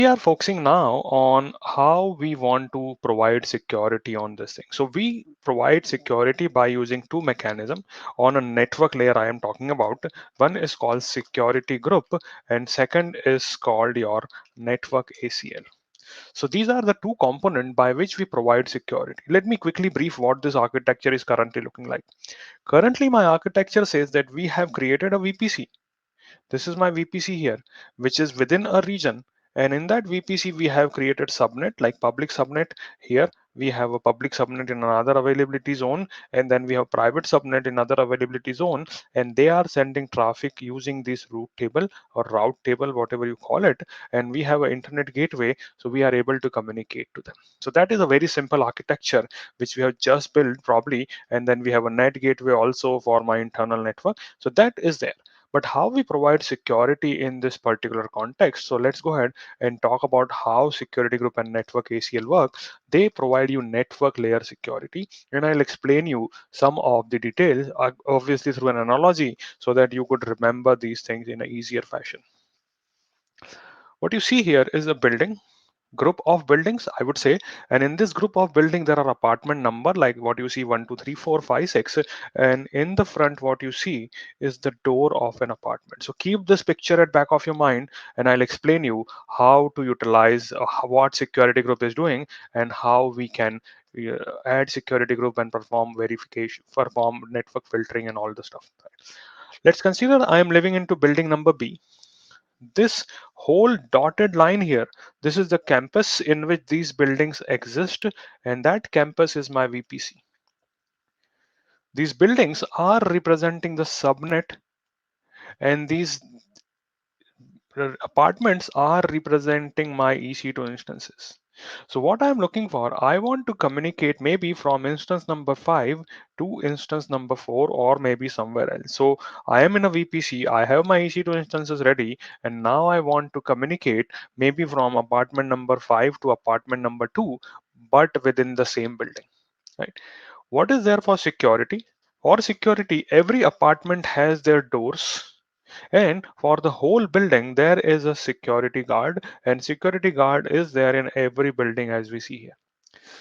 we are focusing now on how we want to provide security on this thing. So we provide security by using two mechanisms on a network layer I am talking about. One is called security group and second is called your network ACL. So these are the two components by which we provide security. Let me quickly brief what this architecture is currently looking like. Currently, my architecture says that we have created a VPC. This is my VPC here, which is within a region. And in that VPC, we have created subnet like public subnet here. We have a public subnet in another availability zone, and then we have private subnet in another availability zone, and they are sending traffic using this route table or route table, whatever you call it. And we have an internet gateway, so we are able to communicate to them. So that is a very simple architecture which we have just built probably, and then we have a net gateway also for my internal network. So that is there, but how we provide security in this particular context. So let's go ahead and talk about how security group and network ACL work. They provide you network layer security, and I'll explain you some of the details, obviously through an analogy, so that you could remember these things in an easier fashion. What you see here is a building, group of buildings, I would say, and in this group of building there are apartment number like what you see 1 2 3 4 5 6, and in the front what you see is the door of an apartment. So keep this picture at back of your mind, and I'll explain you how to utilize what security group is doing and how we can add security group and perform verification, perform network filtering and all the stuff. Let's consider I am living into building number B. This whole dotted line here, this is the campus in which these buildings exist, and that campus is my VPC. These buildings are representing the subnet, and these apartments are representing my EC2 instances. So what I'm looking for, I want to communicate maybe from instance number 5 to instance number 4 or maybe somewhere else. So I am in a VPC, I have my EC2 instances ready, and now I want to communicate maybe from apartment number 5 to apartment number 2, but within the same building, right? What is there for security? For security, every apartment has their doors, and for the whole building, there is a security guard, and security guard is there in every building as we see here.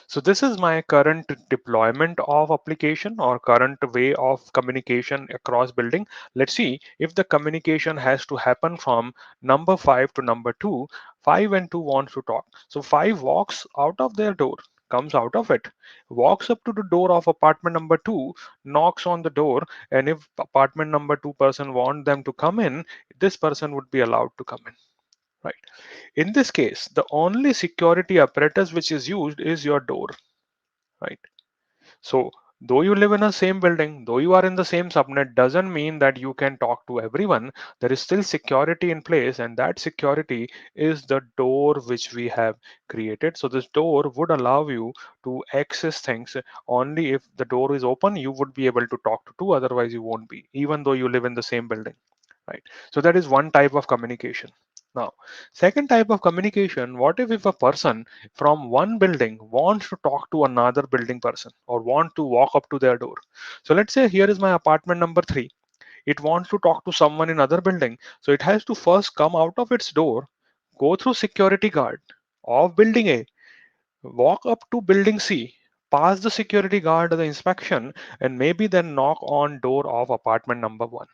So this is my current deployment of application or current way of communication across building. Let's see if the communication has to happen from number 5 to number 2. 5 and 2 wants to talk. So 5 walks out of their door, comes out of it, walks up to the door of apartment number 2, knocks on the door, and if apartment number 2 person want them to come in, this person would be allowed to come in, right? In this case, the only security apparatus which is used is your door, right? So though you live in the same building, though you are in the same subnet, doesn't mean that you can talk to everyone. There is still security in place, and that security is the door which we have created. So this door would allow you to access things only if the door is open. You would be able to talk to two, otherwise you won't be, even though you live in the same building, right? So that is one type of communication. Now, second type of communication, what if a person from one building wants to talk to another building person or want to walk up to their door? So let's say here is my apartment number 3. It wants to talk to someone in other building. So it has to first come out of its door, go through security guard of building A, walk up to building C, pass the security guard the inspection, and maybe then knock on door of apartment number 1.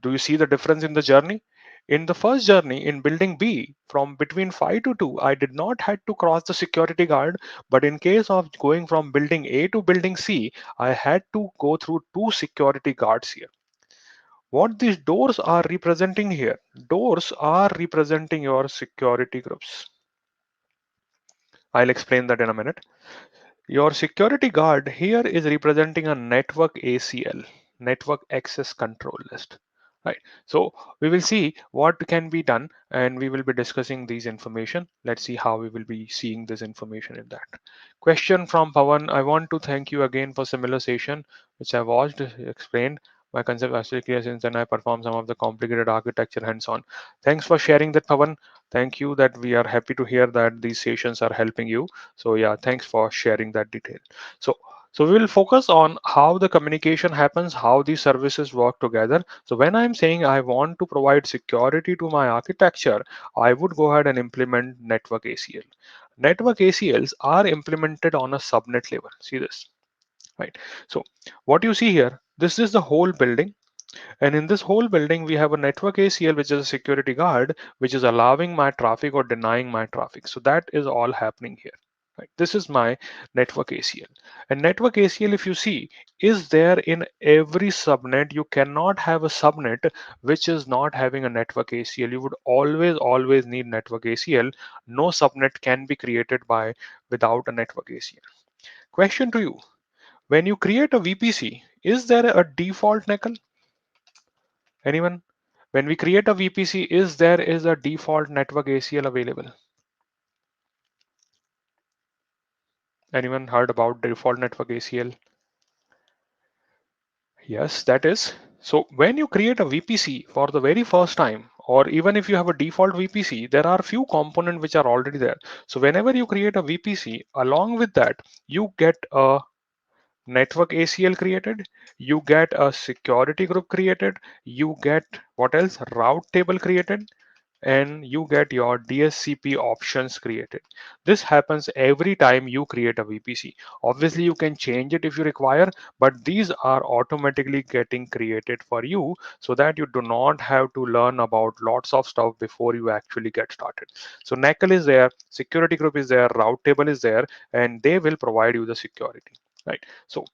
Do you see the difference in the journey? In the first journey in building B, from between 5 to 2, I did not had to cross the security guard. But in case of going from building A to building C, I had to go through two security guards here. What these doors are representing here? Doors are representing your security groups. I'll explain that in a minute. Your security guard here is representing a network ACL, network access control list, right? So we will see what can be done, and we will be discussing these information. Let's see how we will be seeing this information in that. Question from Pawan. I want to thank you again for similar session, which I watched, explained. My concept was actually clear since then I performed some of the complicated architecture hands-on. Thanks for sharing that, Pawan. Thank you that we are happy to hear that these sessions are helping you. So yeah, thanks for sharing that detail. So So we will focus on how the communication happens, how these services work together. So when I'm saying I want to provide security to my architecture, I would go ahead and implement network ACL. Network ACLs are implemented on a subnet level. See this, right? So what you see here, this is the whole building. And in this whole building, we have a network ACL, which is a security guard, which is allowing my traffic or denying my traffic. So that is all happening here. Right? This is my network ACL. And network ACL, if you see, is there in every subnet. You cannot have a subnet which is not having a network ACL. You would always need network ACL. No subnet can be created by without a network ACL. Question to you. When you create a VPC, is there a default NECL? Anyone? When we create a VPC, is there is a default network ACL available? Anyone heard about default network ACL? Yes, that is. So when you create a VPC for the very first time, or even if you have a default VPC, there are few components which are already there. So whenever you create a VPC, along with that, you get a network ACL created, you get a security group created, you get what else? Route table created, and you get your DSCP options created. This happens every time you create a VPC. Obviously, you can change it if you require, but these are automatically getting created for you so that you do not have to learn about lots of stuff before you actually get started. So NACL is there, security group is there, route table is there, and they will provide you the security. Right. So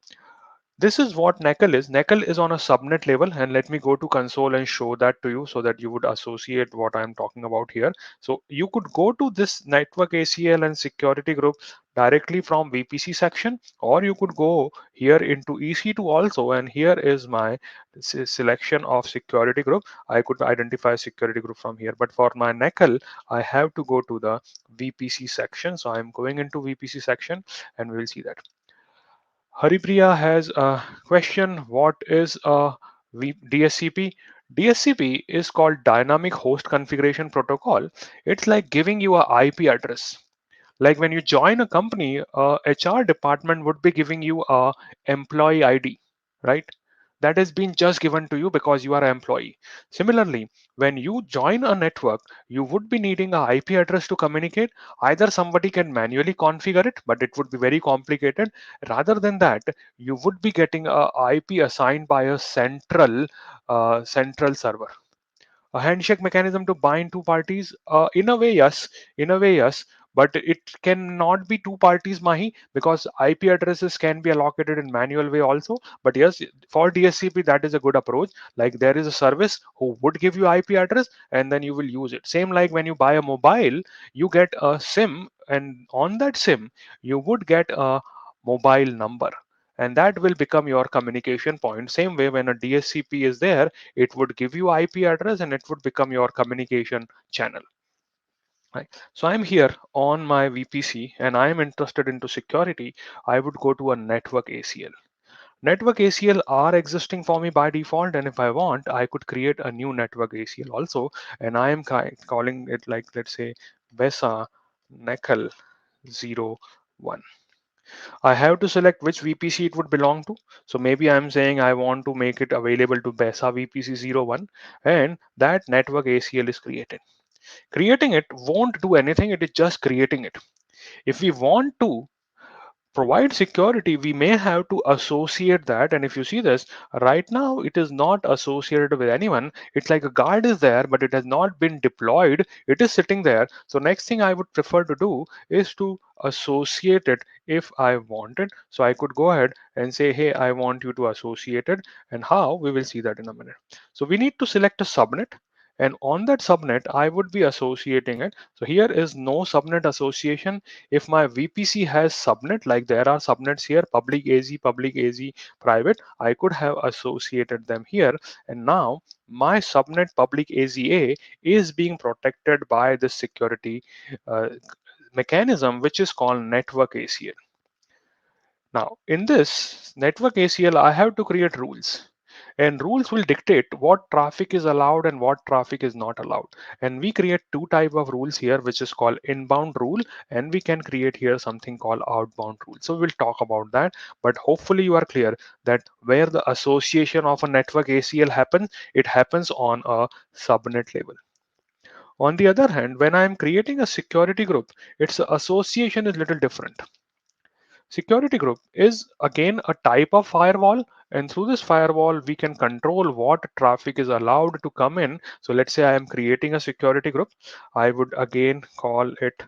this is what NACL is. NACL is on a subnet level, and let me go to console and show that to you so that you would associate what I'm talking about here. So you could go to this network ACL and security group directly from VPC section, or you could go here into EC2 also, and here is my selection of security group. I could identify security group from here, but for my NACL, I have to go to the VPC section. So I'm going into VPC section, and we will see that. Haripriya has a question. What is a DSCP? DSCP is called Dynamic Host Configuration Protocol. It's like giving you a IP address. Like when you join a company, HR department would be giving you a employee ID, right? That has been just given to you because you are an employee. Similarly, when you join a network, you would be needing a IP address to communicate. Either somebody can manually configure it, but it would be very complicated. Rather than that, you would be getting a IP assigned by a central server. A handshake mechanism to bind two parties, in a way yes, in a way yes, but it cannot be two parties, Mahi, because IP addresses can be allocated in manual way also. But yes, for DSCP that is a good approach. Like there is a service who would give you IP address, and then you will use it. Same like when you buy a mobile, you get a SIM, and on that SIM you would get a mobile number, and that will become your communication point. Same way, when a DSCP is there, it would give you IP address and it would become your communication channel. Right. So I'm here on my VPC and I'm interested into security. I would go to a network ACL. Network ACL are existing for me by default, and if I want, I could create a new network ACL also, and I am calling it, like, let's say BeSA NECL 01. I have to select which VPC it would belong to. So maybe I'm saying I want to make it available to BESA VPC 01, and that network ACL is created. Creating it won't do anything, it is just creating it. If we want to provide security, we may have to associate that. And if you see this right now, it is not associated with anyone. It's like a guard is there, but it has not been deployed. It is sitting there. So next thing I would prefer to do is to associate it if I wanted. So I could go ahead and say, hey, I want you to associate it. And how, we will see that in a minute. So we need to select a subnet, and on that subnet I would be associating it. So here is no subnet association. If my VPC has subnet, like there are subnets here, public AZ, private, I could have associated them here. And now my subnet public AZA is being protected by the security uh, mechanism, which is called network ACL. Now in this network ACL, I have to create rules. and rules will dictate what traffic is allowed and what traffic is not allowed. And we create two type of rules here, which is called inbound rule, and we can create here something called outbound rule. So we'll talk about that, but hopefully you are clear that where the association of a network ACL happens, it happens on a subnet level. On the other hand, when I'm creating a security group, its association is little different. Security group is again a type of firewall, and through this firewall, we can control what traffic is allowed to come in. So let's say I am creating a security group. I would again call it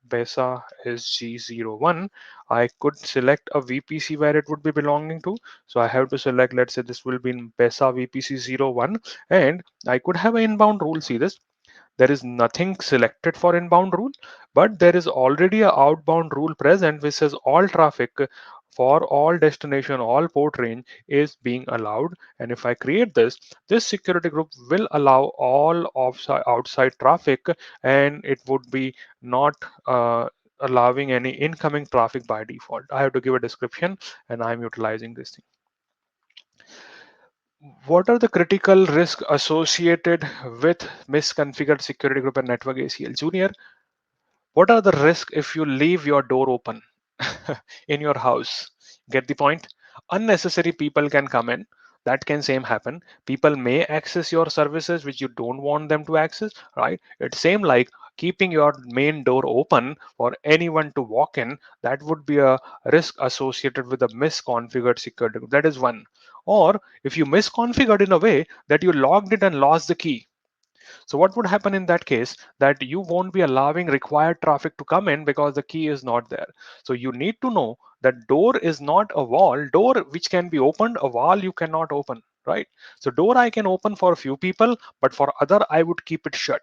BeSA SG01. I could select a VPC where it would be belonging to. So I have to select, let's say this will be in BeSA VPC01, and I could have an inbound rule. See this? There is nothing selected for inbound rule, but there is already a outbound rule present which says all traffic for all destination, all port range is being allowed. And if I create this, this security group will allow all outside traffic, and it would be not allowing any incoming traffic by default. I have to give a description, and I'm utilizing this thing. What are the critical risks associated with misconfigured security group and network ACL? Junior, what are the risks if you leave your door open in your house? Get the point? Unnecessary people can come in. That can same happen. People may access your services which you don't want them to access, right? It's same like keeping your main door open for anyone to walk in. That would be a risk associated with a misconfigured security group. That is one. Or if you misconfigured in a way that you logged it and lost the key, so what would happen in that case, that you won't be allowing required traffic to come in because the key is not there. So you need to know that door is not a wall, door which can be opened, a wall you cannot open, right? So door I can open for a few people, but for other I would keep it shut.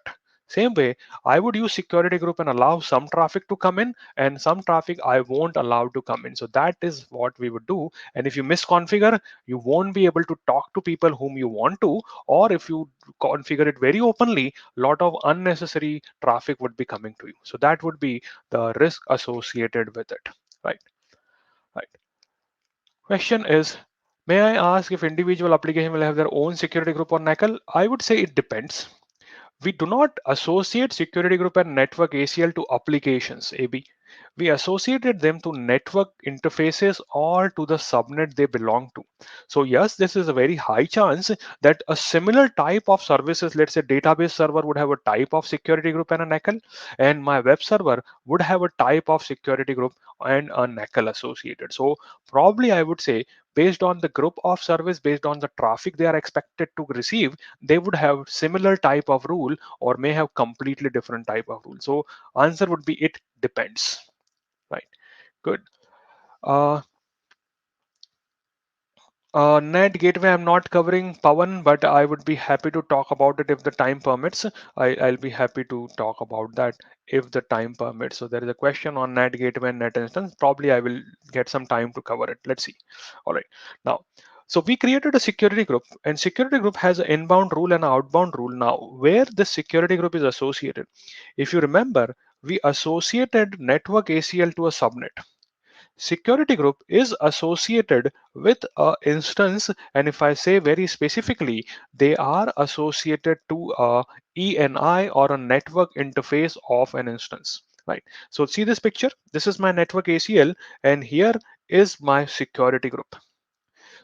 Same way, I would use security group and allow some traffic to come in and some traffic I won't allow to come in. So that is what we would do. And if you misconfigure, you won't be able to talk to people whom you want to, or if you configure it very openly, a lot of unnecessary traffic would be coming to you. So that would be the risk associated with it. Right. Right. Question is, may I ask if individual application will have their own security group or NACL? I would say it depends. We do not associate security group and network ACL to applications, AB. We associated them to network interfaces or to the subnet they belong to. So yes, this is a very high chance that a similar type of services, let's say database server would have a type of security group and a NACL, and my web server would have a type of security group and a NACL associated. So probably I would say based on the group of service, based on the traffic they are expected to receive, they would have similar type of rule or may have completely different type of rule. So answer would be it depends. Right. Good. Uh, NAT gateway, I'm not covering Pawan, but I would be happy to talk about it if the time permits. I'll be happy to talk about that if the time permits. So there is a question on NAT gateway and NAT instance. Probably I will get some time to cover it. Let's see. All right. Now, so we created a security group, and security group has an inbound rule and an outbound rule. Now, where the security group is associated, if you remember, we associated network ACL to a subnet. Security group is associated with a instance, and if I say very specifically, they are associated to a ENI or a network interface of an instance, right? So see this picture, this is my network ACL, and here is my security group.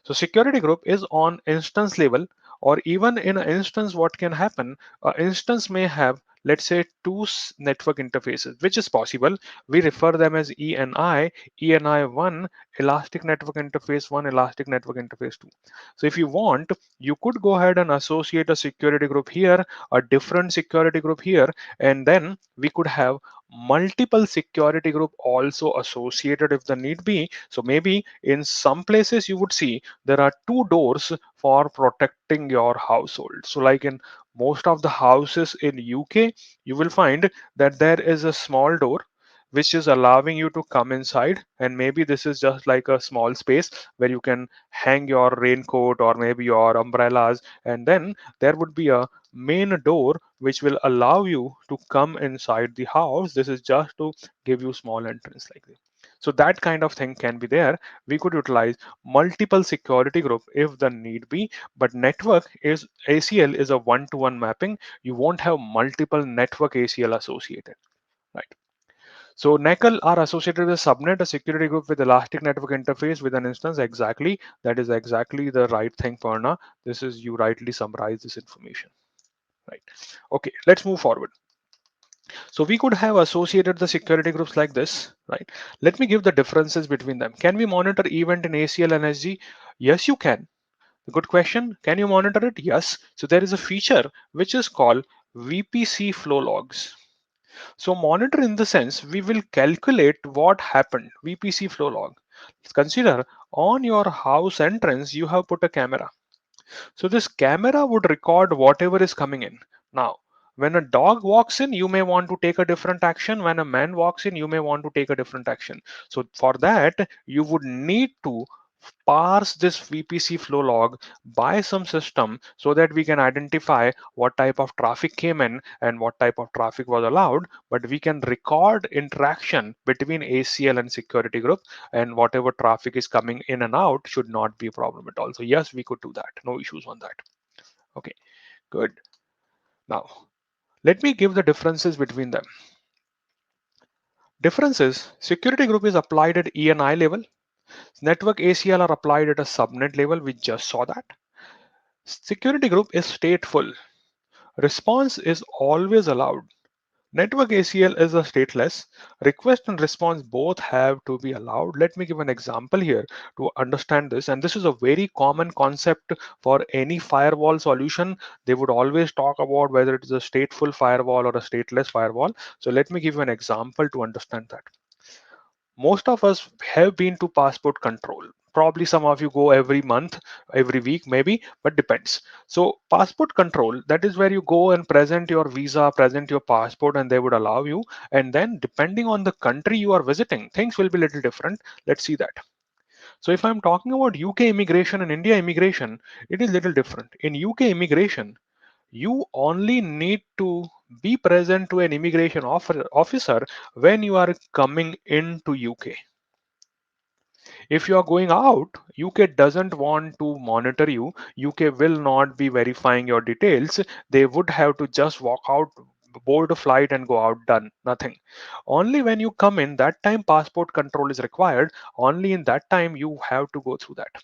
So security group is on instance level, or even in an instance, what can happen? An instance may have, let's say, two network interfaces, which is possible. We refer them as ENI, ENI1, Elastic Network Interface 1, Elastic Network Interface 2. So if you want, you could go ahead and associate a security group here, a different security group here, and then we could have multiple security group also associated if the need be. So maybe in some places you would see there are two doors for protecting your household. So like in most of the houses in UK, you will find that there is a small door which is allowing you to come inside, and maybe this is just like a small space where you can hang your raincoat or maybe your umbrellas, and then there would be a main door which will allow you to come inside the house. This is just to give you small entrance like this. So that kind of thing can be there. We could utilize multiple security group if the need be, but network is ACL is a one-to-one mapping. You won't have multiple network ACL associated, right? So NECL are associated with subnet, a security group with elastic network interface with an instance. Exactly, that is exactly the right thing, Parna. This is you rightly summarize this information, right? Okay, let's move forward. So we could have associated the security groups like this, right? Let me give the differences between them. Can we monitor event in ACL and SG? Yes, you can. Good question. Can you monitor it? Yes. So there is a feature which is called VPC flow logs. So monitor in the sense we will calculate what happened, VPC flow log. Consider on your house entrance you have put a camera. So this camera would record whatever is coming in. Now, when a dog walks in, you may want to take a different action. When a man walks in, you may want to take a different action. So for that, you would need to parse this VPC flow log by some system so that we can identify what type of traffic came in and what type of traffic was allowed. But we can record interaction between ACL and security group, and whatever traffic is coming in and out should not be a problem at all. So yes, we could do that. No issues on that. Okay, good. Now, let me give the differences between them. Differences, security group is applied at ENI level. Network ACL are applied at a subnet level. We just saw that. Security group is stateful. Response is always allowed. Network ACL is a stateless. Request and response both have to be allowed. Let me give an example here to understand this. And this is a very common concept for any firewall solution. They would always talk about whether it is a stateful firewall or a stateless firewall. So let me give you an example to understand that. Most of us have been to passport control. Probably some of you go every month, every week, maybe, but depends. So, passport control, that is where you go and present your visa, present your passport, and they would allow you. And then, depending on the country you are visiting, things will be a little different. Let's see that. So, if I'm talking about UK immigration and India immigration, it is little different. In UK immigration, you only need to be present to an immigration officer when you are coming into UK. If you are going out, UK doesn't want to monitor you. UK will not be verifying your details. They would have to just walk out, board a flight and go out, done, nothing. Only when you come in, that time passport control is required. Only in that time you have to go through that.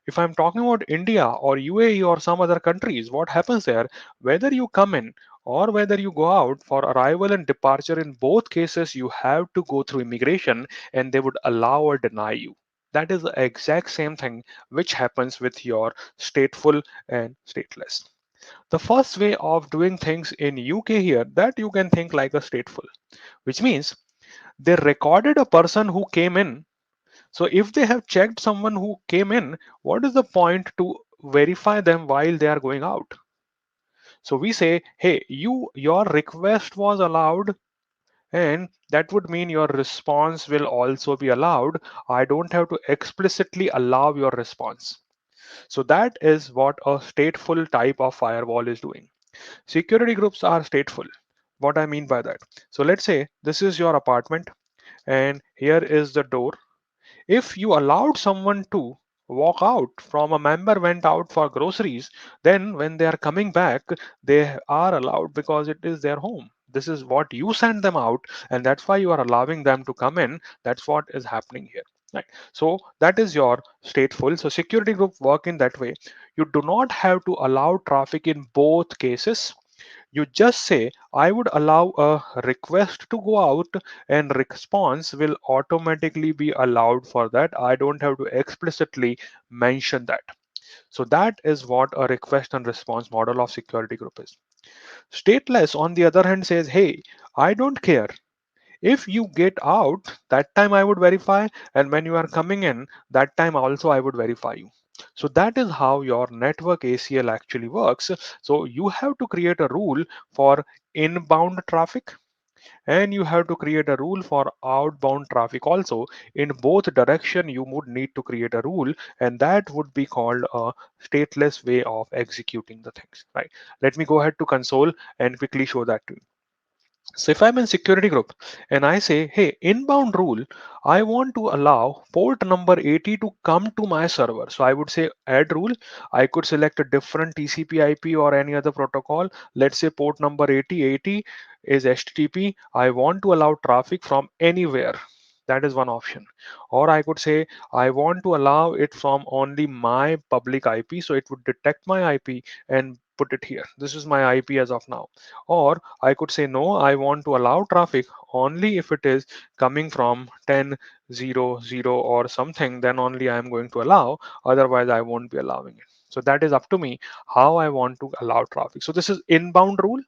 If I'm talking about India or UAE or some other countries, what happens there, whether you come in or whether you go out, for arrival and departure, in both cases, you have to go through immigration and they would allow or deny you. That is the exact same thing which happens with your stateful and stateless. The first way of doing things in UK here, that you can think like a stateful, which means they recorded a person who came in. So if they have checked someone who came in, what is the point to verify them while they are going out? So we say, hey, your request was allowed, and that would mean your response will also be allowed. I don't have to explicitly allow your response. So that is what a stateful type of firewall is doing. Security groups are stateful. What I mean by that. So let's say this is your apartment and here is the door. If you allowed someone to walk out from a member went out for groceries, then when they are coming back, they are allowed because it is their home. This is what you send them out, and that's why you are allowing them to come in. That's what is happening here. Right. So that is your stateful. So security group work in that way. You do not have to allow traffic in both cases. You just say, I would allow a request to go out and response will automatically be allowed for that. I don't have to explicitly mention that. So that is what a request and response model of security group is. Stateless, on the other hand, says, hey, I don't care. If you get out, that time I would verify, and when you are coming in, that time also I would verify you. So that is how your network ACL actually works. So you have to create a rule for inbound traffic, and you have to create a rule for outbound traffic also. In both direction, you would need to create a rule, and that would be called a stateless way of executing the things, right? Let me go ahead to console and quickly show that to you. So if I'm in security group and I say, hey, inbound rule, I want to allow port number 80 to come to my server. So I would say add rule. I could select a different TCP IP or any other protocol. Let's say port number 8080 is HTTP. I want to allow traffic from anywhere. That is one option. Or I could say I want to allow it from only my public IP. So it would detect my IP and put it here. This is my IP as of now. Or I could say no, I want to allow traffic only if it is coming from 10.0.0 or something, then only I am going to allow, otherwise I won't be allowing it. So that is up to me how I want to allow traffic. So this is inbound rule.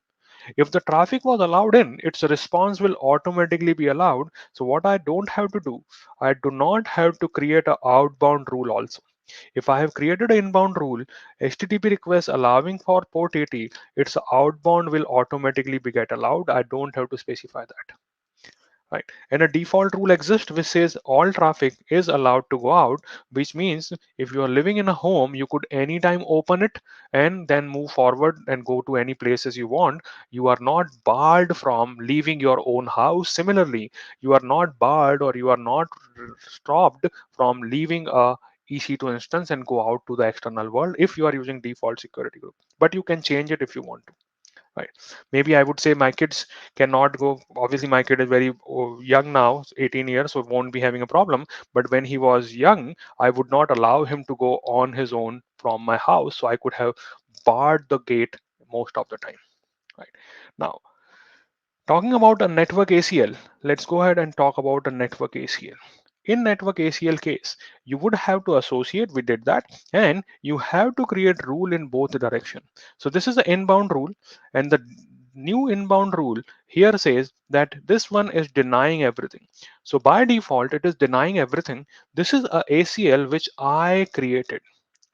If the traffic was allowed in, its response will automatically be allowed. So what I don't have to do, I do not have to create an outbound rule also. If I have created an inbound rule, HTTP request allowing for port 80, its outbound will automatically be get allowed. I don't have to specify that. Right. And a default rule exists which says all traffic is allowed to go out, which means if you are living in a home, you could anytime open it and then move forward and go to any places you want. You are not barred from leaving your own house. Similarly, you are not barred or you are not stopped from leaving a EC2 instance and go out to the external world if you are using default security group. But you can change it if you want to. Right. Maybe I would say my kids cannot go. Obviously, my kid is very young now, 18 years, so won't be having a problem. But when he was young, I would not allow him to go on his own from my house. So I could have barred the gate most of the time. Right. Now, talking about a network ACL, let's go ahead and talk about a network ACL. In network ACL case, you would have to associate, we did that, and you have to create rule in both direction. So this is the inbound rule, and the new inbound rule here says that this one is denying everything. So by default, it is denying everything. This is a ACL which I created.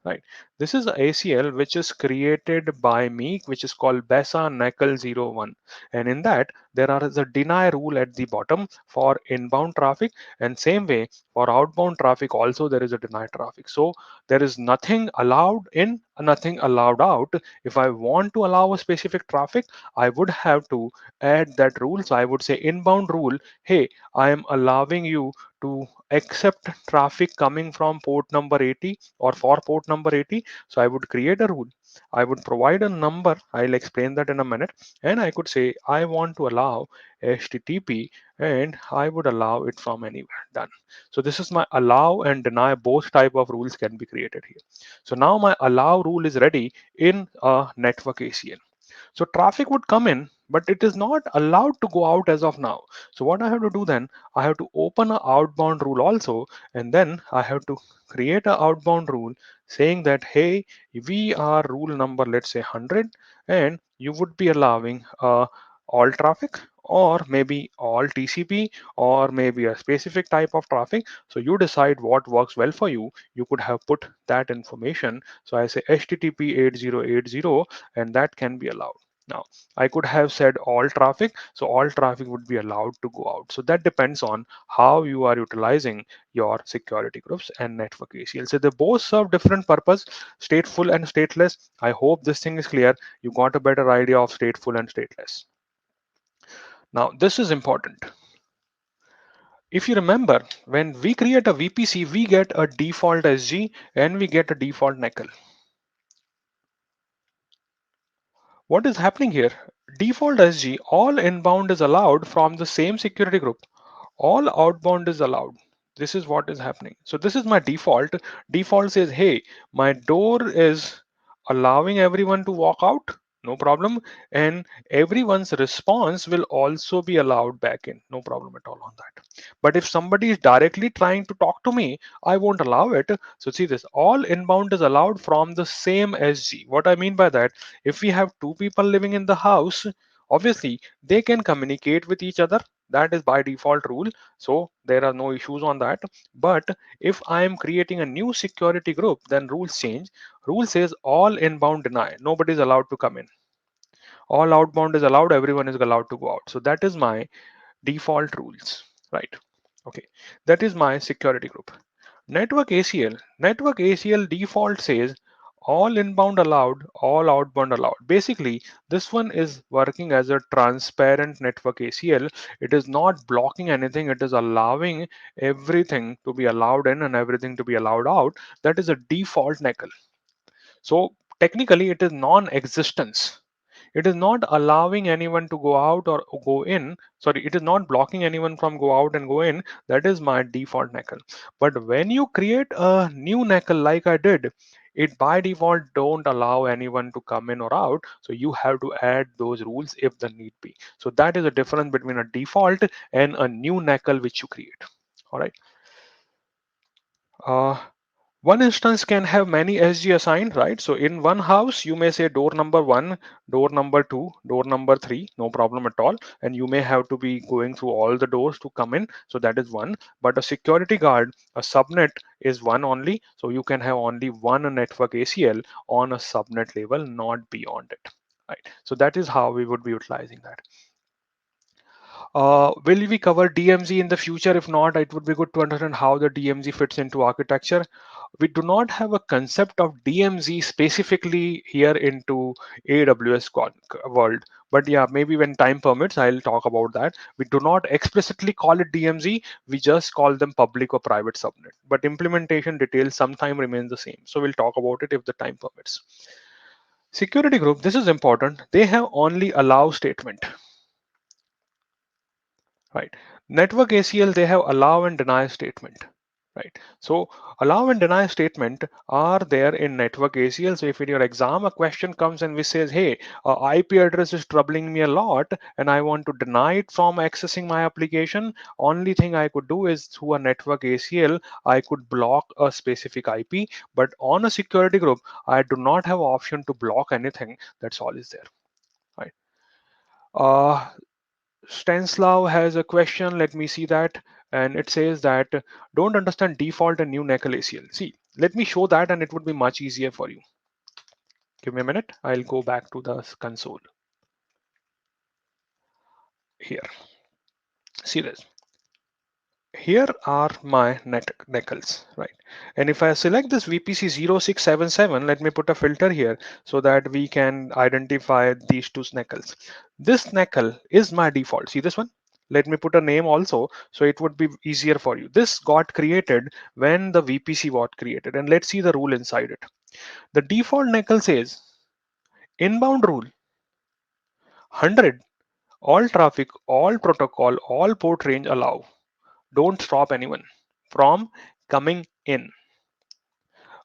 Right. This is the ACL which is created by me, which is called BeSA NACL01. And in that, there is a deny rule at the bottom for inbound traffic. And same way for outbound traffic, also there is a deny traffic. So there is nothing allowed in, nothing allowed out. If I want to allow a specific traffic, I would have to add that rule. So I would say inbound rule, hey, I am allowing you to accept traffic coming from port number 80 or for port number 80. So I would create a rule. I would provide a number. I'll explain that in a minute. And I could say I want to allow HTTP and I would allow it from anywhere. Done. So this is my allow and deny. Both type of rules can be created here. So now my allow rule is ready in a network ACL. So traffic would come in, but it is not allowed to go out as of now. So what I have to do then, I have to open an outbound rule also, and then I have to create an outbound rule saying that, hey, we are rule number, let's say 100, and you would be allowing all traffic or maybe all TCP or maybe a specific type of traffic. So you decide what works well for you. You could have put that information. So I say HTTP 8080 and that can be allowed. Now, I could have said all traffic, so all traffic would be allowed to go out. So that depends on how you are utilizing your security groups and network ACL. So they both serve different purpose, stateful and stateless. I hope this thing is clear. You got a better idea of stateful and stateless. Now, this is important. If you remember, when we create a VPC, we get a default SG and we get a default NECL. What is happening here? Default SG, all inbound is allowed from the same security group. All outbound is allowed. This is what is happening. So this is my default. Default says, hey, my door is allowing everyone to walk out. No problem. And everyone's response will also be allowed back in. No problem at all on that. But if somebody is directly trying to talk to me, I won't allow it. So see this, all inbound is allowed from the same SG. What I mean by that, if we have two people living in the house, obviously they can communicate with each other. That is by default rule. So there are no issues on that. But if I am creating a new security group, then rules change. Rule says all inbound deny. Nobody is allowed to come in. All outbound is allowed. Everyone is allowed to go out. So that is my default rules, right? Okay, that is my security group. Network ACL default says All inbound allowed, all outbound allowed. Basically, this one is working as a transparent network ACL. It is not blocking anything, it is allowing everything to be allowed in and everything to be allowed out. That is a default NECL. So technically, it is non-existence. It is not allowing anyone to go out or go in. Sorry, it is not blocking anyone from go out and go in. That is my default NECL. But when you create a new NECL like I did, it by default don't allow anyone to come in or out. So you have to add those rules if the need be. So that is a difference between a default and a new NECL which you create. All right. Uh, One instance can have many SG assigned, right? So in one house, you may say door number one, door number two, door number three, no problem at all. And you may have to be going through all the doors to come in. So that is one. But a security guard, a subnet is one only. So you can have only one network ACL on a subnet level, not beyond it. Right. So that is how we would be utilizing that. Will we cover DMZ in the future? If not, it would be good to understand how the DMZ fits into architecture. We do not have a concept of DMZ specifically here into AWS world. But yeah, maybe when time permits, I'll talk about that. We do not explicitly call it DMZ. We just call them public or private subnet. But implementation details sometime remain the same. So we'll talk about it if the time permits. Security group, this is important. They have only allow statement. Right. Network ACL, they have allow and deny statement. Right. So allow and deny statement are there in network ACL. So if in your exam a question comes and which says, hey, IP address is troubling me a lot and I want to deny it from accessing my application, only thing I could do is through a network ACL, I could block a specific IP. But on a security group, I do not have option to block anything. That's all is there. Right. Uh, Stanislav has a question. Let me see that. And it says that don't understand default and new NECL ACL. See, let me show that and it would be much easier for you. Give me a minute. I'll go back to the console here. See this. Here are my NECLs, right? And if I select this VPC 0677, let me put a filter here so that we can identify these two NECLs. This NECL is my default. See this one? Let me put a name also so it would be easier for you. This got created when the VPC got created. And let's see the rule inside it. The default NECL says inbound rule 100, all traffic, all protocol, all port range allow. Don't stop anyone from coming in.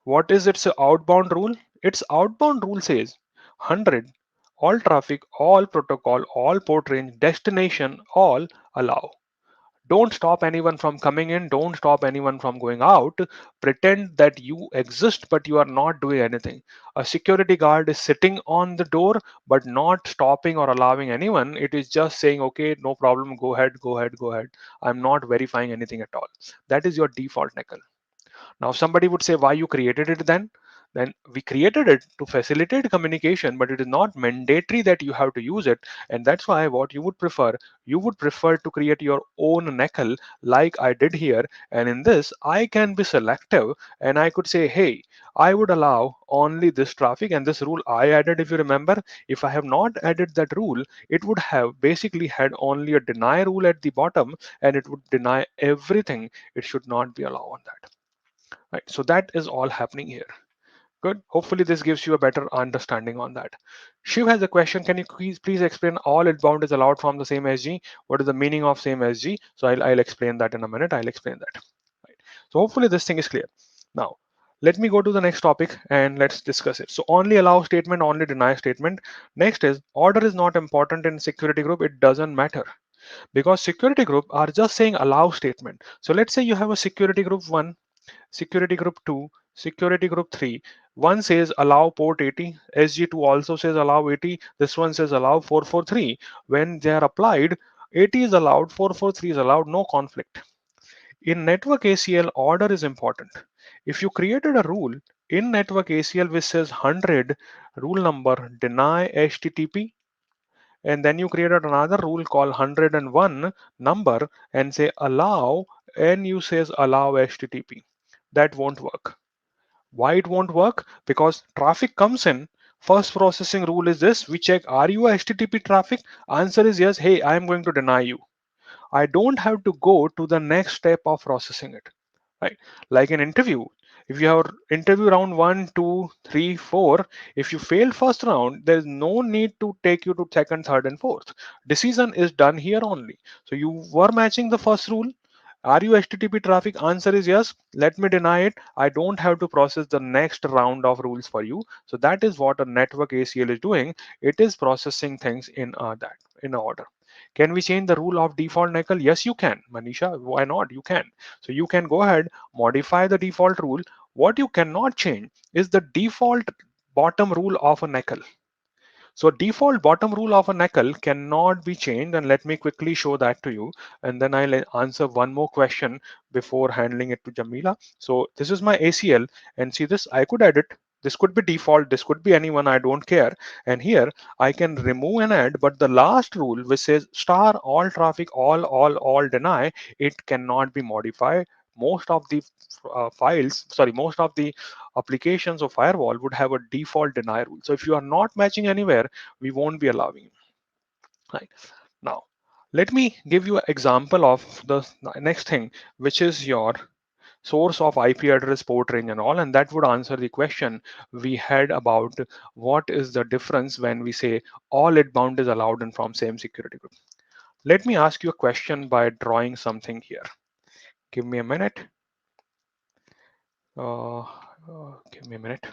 What is its outbound rule? Its outbound rule says 100, all traffic, all protocol, all port range, destination, all allow. Don't stop anyone from coming in. Don't stop anyone from going out. Pretend that you exist, but you are not doing anything. A security guard is sitting on the door, but not stopping or allowing anyone. It is just saying, okay, no problem. Go ahead, go ahead, go ahead. I'm not verifying anything at all. That is your default NECL. Now, somebody would say, why you created it then? Then we created it to facilitate communication, but it is not mandatory that you have to use it. And that's why what you would prefer to create your own NECL like I did here. And in this, I can be selective and I could say, hey, I would allow only this traffic and this rule I added. If you remember, if I have not added that rule, it would have basically had only a deny rule at the bottom and it would deny everything. It should not be allowed on that. Right. So that is all happening here. Good. Hopefully this gives you a better understanding on that. Shiv has a question. Can you please explain all inbound is allowed from the same SG? What is the meaning of same SG? So I'll explain that in a minute. I'll explain that. Right. So hopefully this thing is clear. Now, let me go to the next topic and let's discuss it. So only allow statement, only deny statement. Next is order is not important in security group. It doesn't matter because security group are just saying allow statement. So let's say you have a security group 1, security group 2, security group 3. One says allow port 80, SG2 also says allow 80, this one says allow 443. When they are applied, 80 is allowed, 443 is allowed, no conflict. In network ACL, order is important. If you created a rule in network ACL which says 100, rule number deny HTTP, and then you created another rule called 101 number and say allow, and you says allow HTTP, that won't work. Why it won't work? Because traffic comes in. First processing rule is this: we check, are you a HTTP traffic? Answer is yes. Hey, I am going to deny you. I don't have to go to the next step of processing it, right? Like an interview. If you have interview round one, two, three, four, if you fail first round, there is no need to take you to second, third, and fourth. Decision is done here only. So you were matching the first rule. Are you HTTP traffic? Answer is yes. Let me deny it. I don't have to process the next round of rules for you. So that is what a network ACL is doing. It is processing things in that in order. Can we change the rule of default nickel? Yes, you can. Manisha, why not? You can. So you can go ahead, modify the default rule. What you cannot change is the default bottom rule of a nickel. So default bottom rule of a nickel cannot be changed, and let me quickly show that to you, and then I'll answer one more question before handling it to Jamila. So this is my ACL, and see this, I could edit. This could be default, this could be anyone, I don't care. And here I can remove and add, but the last rule which says star all traffic, all deny, it cannot be modified. Most of the most of the applications of firewall would have a default deny rule. So if you are not matching anywhere, we won't be allowing you. Right. Now, let me give you an example of the next thing, which is your source of IP address, port range, and all, and that would answer the question we had about what is the difference when we say all inbound is allowed and from same security group. Let me ask you a question by drawing something here. Give me a minute. Give me a minute.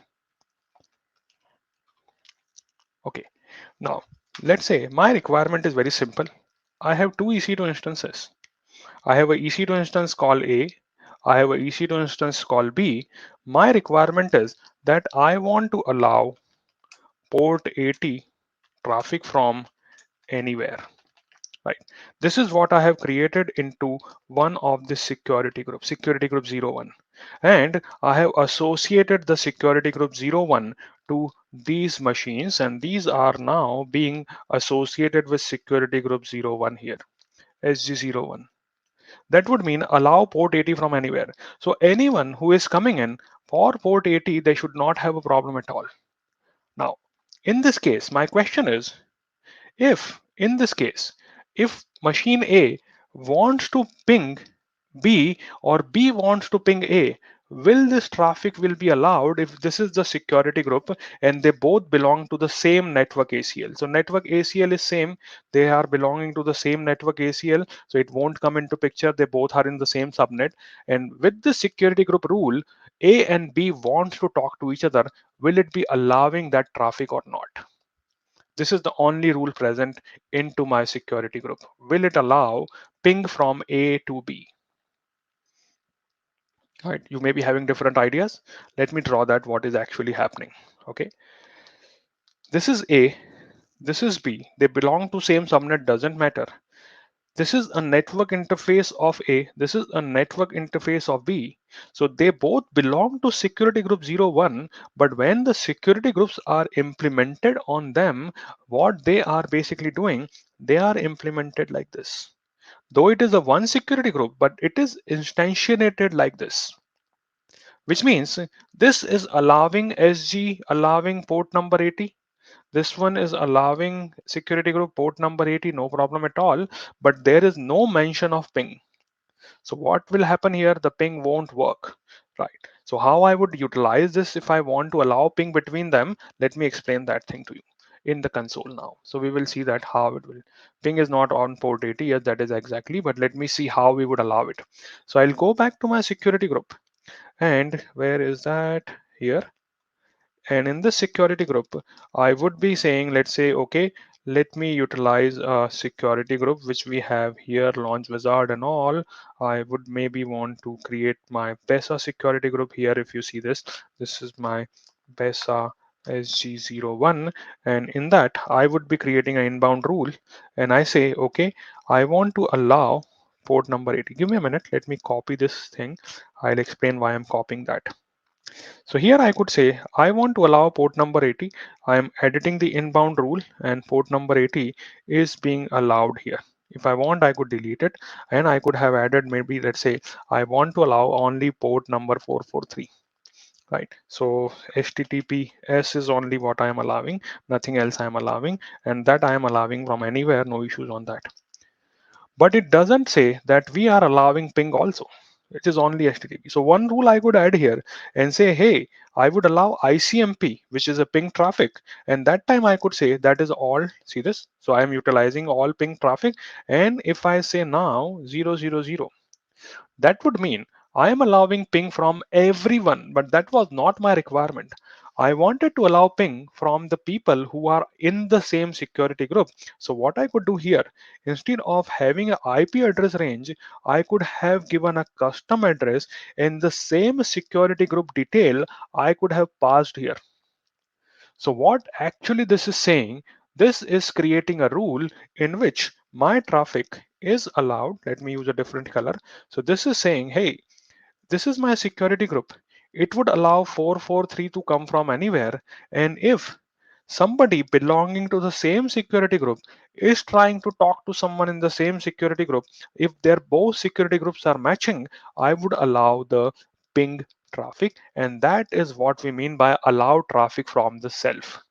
Okay. Now, let's say my requirement is very simple. I have two EC2 instances. I have a EC2 instance called A. I have a EC2 instance called B. My requirement is that I want to allow port 80 traffic from anywhere. Right. This is what I have created into one of the security group 01. And I have associated the security group 01 to these machines, and these are now being associated with security group 01 here, SG01. That would mean allow port 80 from anywhere. So anyone who is coming in for port 80, they should not have a problem at all. Now, in this case, my question is, if in this case, if machine A wants to ping B or B wants to ping A, will this traffic will be allowed if this is the security group and they both belong to the same network ACL? So network ACL is same, they are belonging to the same network ACL, so it won't come into picture. They both are in the same subnet, and with the security group rule, A and B wants to talk to each other. Will it be allowing that traffic or not? This is the only rule present into my security group. Will it allow ping from A to B? All right, you may be having different ideas. Let me draw that what is actually happening. Okay, this is A, this is B. They belong to same subnet, doesn't matter. This is a network interface of A, this is a network interface of B. So they both belong to security group 01, but when the security groups are implemented on them, what they are basically doing, they are implemented like this. Though it is a one security group, but it is instantiated like this, which means this is allowing SG, allowing port number 80. This one is allowing security group port number 80, no problem at all, but there is no mention of ping. So what will happen here? The ping won't work, right? So how I would utilize this if I want to allow ping between them, let me explain that thing to you in the console now. So we will see that how it will. Ping is not on port 80, yes, that is exactly, but let me see how we would allow it. So I'll go back to my security group, and where is that? Here. And in the security group, I would be saying, let's say, okay, let me utilize a security group, which we have here, launch wizard and all. I would maybe want to create my BeSA security group here. If you see this, this is my BeSA SG01. And in that, I would be creating an inbound rule. And I say, okay, I want to allow port number 80. Give me a minute. Let me copy this thing. I'll explain why I'm copying that. So here I could say I want to allow port number 80. I am editing the inbound rule and port number 80 is being allowed here. If I want, I could delete it and I could have added maybe, let's say, I want to allow only port number 443. right? So HTTPS is only what I am allowing, nothing else I am allowing, and that I am allowing from anywhere, no issues on that. But it doesn't say that we are allowing ping also. It is only HTTP. So one rule I could add here and say, hey, I would allow ICMP, which is a ping traffic. And that time I could say that is all, see this? So I am utilizing all ping traffic. And if I say now 000, that would mean I am allowing ping from everyone, but that was not my requirement. I wanted to allow ping from the people who are in the same security group. So what I could do here, instead of having an IP address range, I could have given a custom address in the same security group detail I could have passed here. So what actually this is saying, this is creating a rule in which my traffic is allowed. Let me use a different color. So this is saying, hey, this is my security group. It would allow 443 to come from anywhere. And if somebody belonging to the same security group is trying to talk to someone in the same security group, if their both security groups are matching, I would allow the ping traffic. And that is what we mean by allow traffic from the self,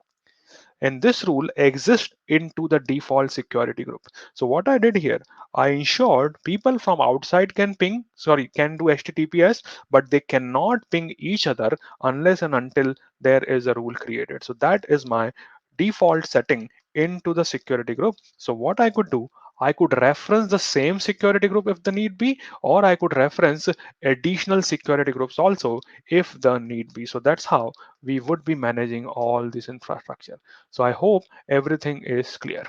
and this rule exists into the default security group. So what I did here, I ensured people from outside can do HTTPS, but they cannot ping each other unless and until there is a rule created. So that is my default setting into the security group. So what I could do, I could reference the same security group if the need be, or I could reference additional security groups also if the need be. So that's how we would be managing all this infrastructure. So I hope everything is clear.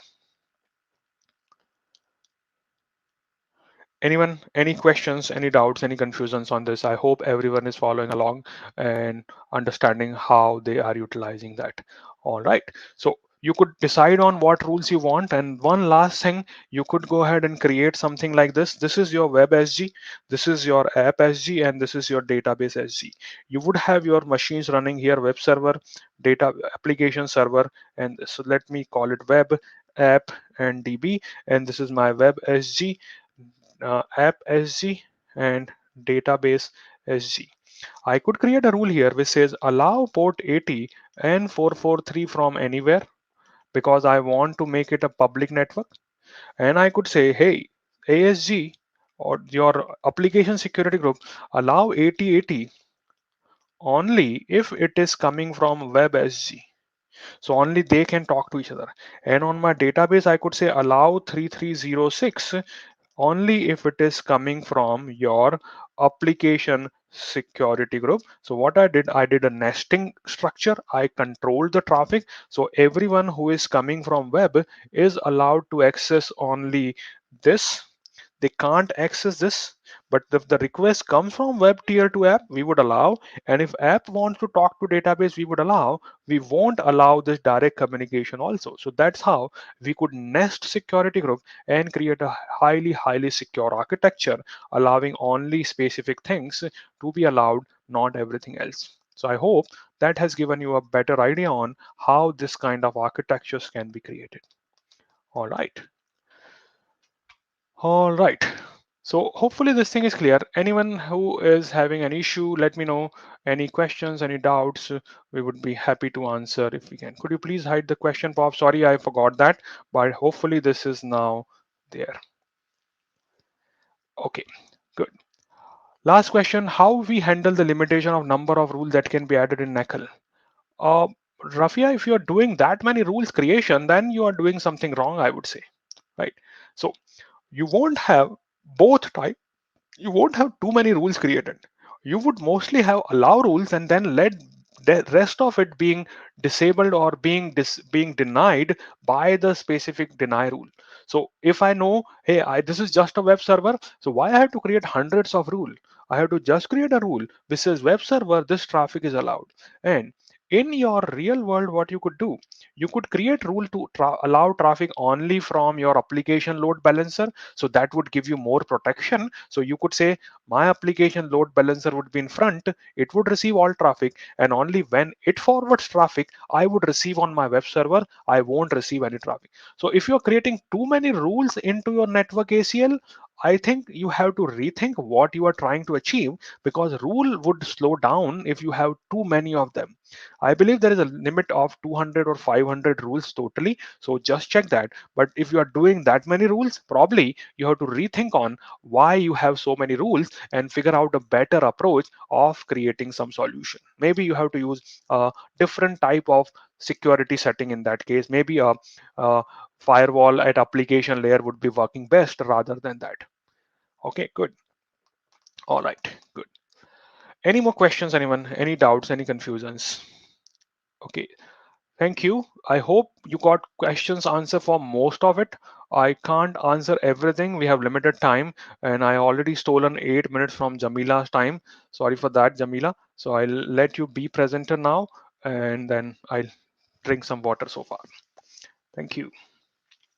Anyone, any questions, any doubts, any confusions on this? I hope everyone is following along and understanding how they are utilizing that. All right. So you could decide on what rules you want. And one last thing, you could go ahead and create something like this. This is your web SG, this is your app SG, and this is your database SG. You would have your machines running here, web server, data application server, and so let me call it web, app, and DB. And this is my web SG, app SG, and database SG. I could create a rule here which says allow port 80 and 443 from anywhere because I want to make it a public network. And I could say, hey, ASG or your application security group, allow 8080 only if it is coming from WebSG. So only they can talk to each other. And on my database, I could say allow 3306 only if it is coming from your application security group. So what I did a nesting structure. I controlled the traffic. So everyone who is coming from web is allowed to access only this. They can't access this. But if the request comes from web tier to app, we would allow. And if app wants to talk to database, we would allow. We won't allow this direct communication also. So that's how we could nest security group and create a highly secure architecture, allowing only specific things to be allowed, not everything else. So I hope that has given you a better idea on how this kind of architectures can be created. All right. All right. So hopefully this thing is clear. Anyone who is having an issue, let me know. Any questions, any doubts, we would be happy to answer if we can. Could you please hide the question, Pop? Sorry, I forgot that, but hopefully this is now there. Okay, good. Last question, how we handle the limitation of number of rules that can be added in NACL? Uh, Rafia, if you're doing that many rules creation, then you are doing something wrong, I would say, right? So you won't have both types. You won't have too many rules created. You would mostly have allow rules and then let the rest of it being disabled or being denied by the specific deny rule. So if I know, hey, this is just a web server, so why I have to create hundreds of rule? I have to just create a rule which says web server, this traffic is allowed. And in your real world, what you could do, you could create rule to allow traffic only from your application load balancer. So that would give you more protection. So you could say my application load balancer would be in front, it would receive all traffic, and only when it forwards traffic I would receive on my web server, I won't receive any traffic. So if you're creating too many rules into your network ACL, I think you have to rethink what you are trying to achieve, because rule would slow down if you have too many of them. I believe there is a limit of 200 or 500 rules totally. So just check that. But if you are doing that many rules, probably you have to rethink on why you have so many rules and figure out a better approach of creating some solution. Maybe you have to use a different type of security setting in that case. Maybe a firewall at application layer would be working best rather than that. Okay, good. All right, good. Any more questions, anyone? Any doubts, any confusions? Okay, thank you. I hope you got questions answer for most of it. I can't answer everything. We have limited time, and I already stolen 8 minutes from Jamila's time. Sorry for that, Jamila. So I'll let you be presenter now, and then I'll drink some water so far. Thank you.